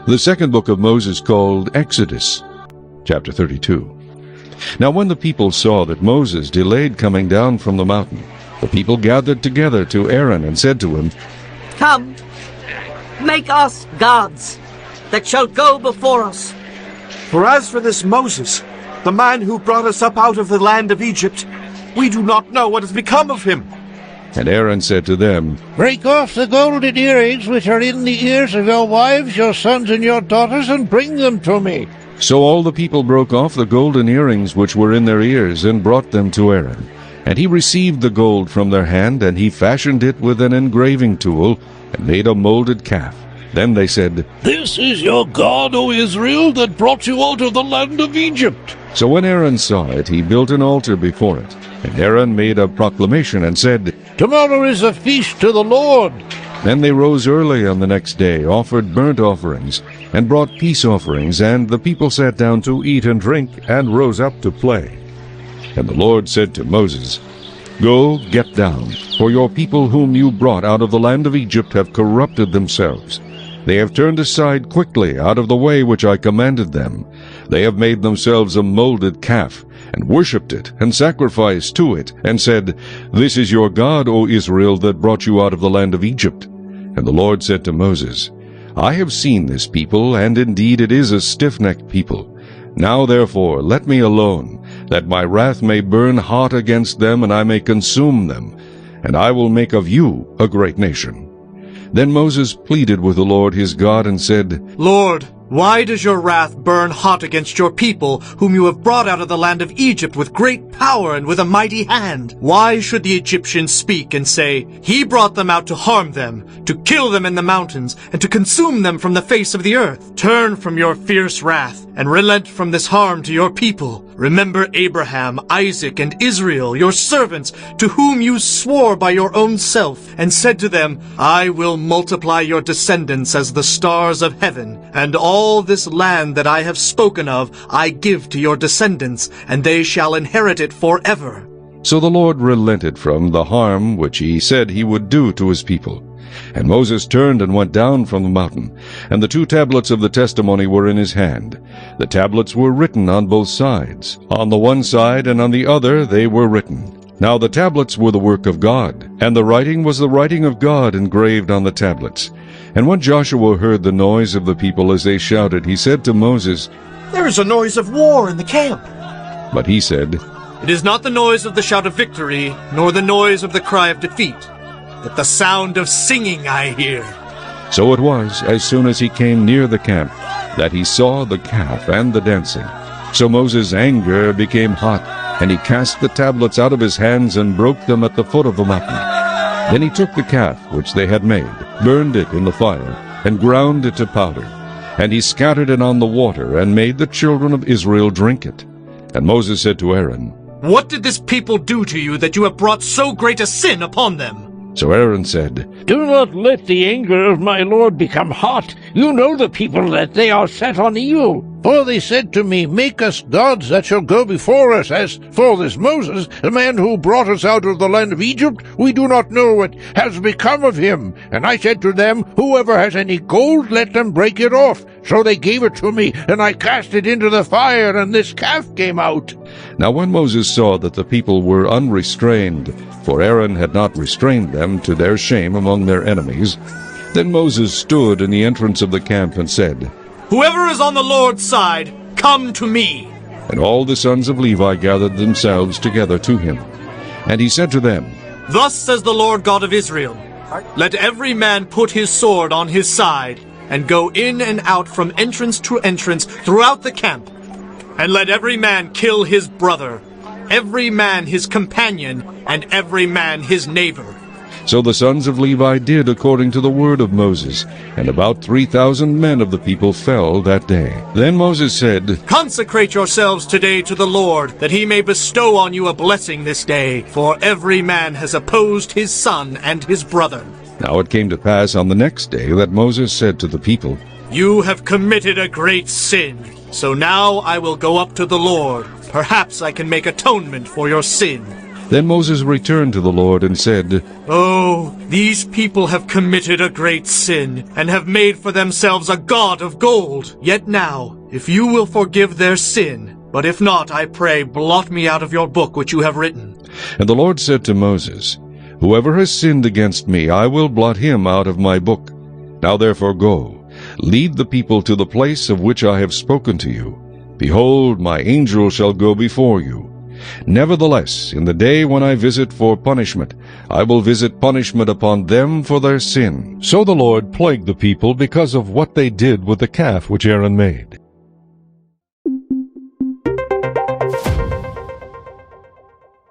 The second book of Moses, called Exodus, chapter 32. Now when the people saw that Moses delayed coming down from the mountain, the people gathered together to Aaron and said to him, Come, make us gods that shall go before us. For as for this Moses, the man who brought us up out of the land of Egypt, we do not know what has become of him. And Aaron said to them, Break off the golden earrings which are in the ears of your wives, your sons, and your daughters, and bring them to me. So all the people broke off the golden earrings which were in their ears, and brought them to Aaron. And he received the gold from their hand, and he fashioned it with an engraving tool, and made a molded calf. Then they said, This is your God, O Israel, that brought you out of the land of Egypt. So when Aaron saw it, he built an altar before it. And Aaron made a proclamation and said, Tomorrow is a feast to the Lord. Then they rose early on the next day, offered burnt offerings, and brought peace offerings, and the people sat down to eat and drink, and rose up to play. And the Lord said to Moses, Go, get down, for your people whom you brought out of the land of Egypt have corrupted themselves. They have turned aside quickly out of the way which I commanded them. They have made themselves a molded calf, and worshipped it, and sacrificed to it, and said, This is your God, O Israel, that brought you out of the land of Egypt. And the Lord said to Moses, I have seen this people, and indeed it is a stiff-necked people. Now therefore let me alone, that my wrath may burn hot against them, and I may consume them, and I will make of you a great nation. Then Moses pleaded with the Lord his God, and said, Lord, why does your wrath burn hot against your people, whom you have brought out of the land of Egypt with great power and with a mighty hand? Why should the Egyptians speak and say, He brought them out to harm them, to kill them in the mountains, and to consume them from the face of the earth? Turn from your fierce wrath, and relent from this harm to your people. Remember Abraham, Isaac, and Israel, your servants, to whom you swore by your own self, and said to them, I will multiply your descendants as the stars of heaven, and all this land that I have spoken of I give to your descendants, and they shall inherit it forever. So the Lord relented from the harm which he said he would do to his people. And Moses turned and went down from the mountain, and the 2 tablets of the testimony were in his hand. The tablets were written on both sides. On the one side and on the other they were written. Now the tablets were the work of God, and the writing was the writing of God engraved on the tablets. And when Joshua heard the noise of the people as they shouted, he said to Moses, There is a noise of war in the camp. But he said, It is not the noise of the shout of victory, nor the noise of the cry of defeat, but the sound of singing I hear. So it was, as soon as he came near the camp, that he saw the calf and the dancing. So Moses' anger became hot, and he cast the tablets out of his hands and broke them at the foot of the mountain. Then he took the calf which they had made, burned it in the fire, and ground it to powder. And he scattered it on the water, and made the children of Israel drink it. And Moses said to Aaron, What did this people do to you that you have brought so great a sin upon them? So Aaron said, Do not let the anger of my Lord become hot. You know the people, that they are set on evil. For they said to me, Make us gods that shall go before us. As for this Moses, the man who brought us out of the land of Egypt, we do not know what has become of him. And I said to them, Whoever has any gold, let them break it off. So they gave it to me, and I cast it into the fire, and this calf came out. Now when Moses saw that the people were unrestrained, for Aaron had not restrained them to their shame among their enemies, then Moses stood in the entrance of the camp and said, Whoever is on the Lord's side, come to me. And all the sons of Levi gathered themselves together to him. And he said to them, Thus says the Lord God of Israel, Let every man put his sword on his side, and go in and out from entrance to entrance throughout the camp. And let every man kill his brother, every man his companion, and every man his neighbor. So the sons of Levi did according to the word of Moses, and about 3,000 men of the people fell that day. Then Moses said, Consecrate yourselves today to the Lord, that he may bestow on you a blessing this day, for every man has opposed his son and his brother. Now it came to pass on the next day that Moses said to the people, You have committed a great sin. So now I will go up to the Lord. Perhaps I can make atonement for your sin. Then Moses returned to the Lord and said, Oh, these people have committed a great sin, and have made for themselves a god of gold. Yet now, if you will forgive their sin, but if not, I pray, blot me out of your book which you have written. And the Lord said to Moses, Whoever has sinned against me, I will blot him out of my book. Now therefore go, lead the people to the place of which I have spoken to you. Behold, my angel shall go before you. Nevertheless, in the day when I visit for punishment, I will visit punishment upon them for their sin. So the Lord plagued the people because of what they did with the calf which Aaron made.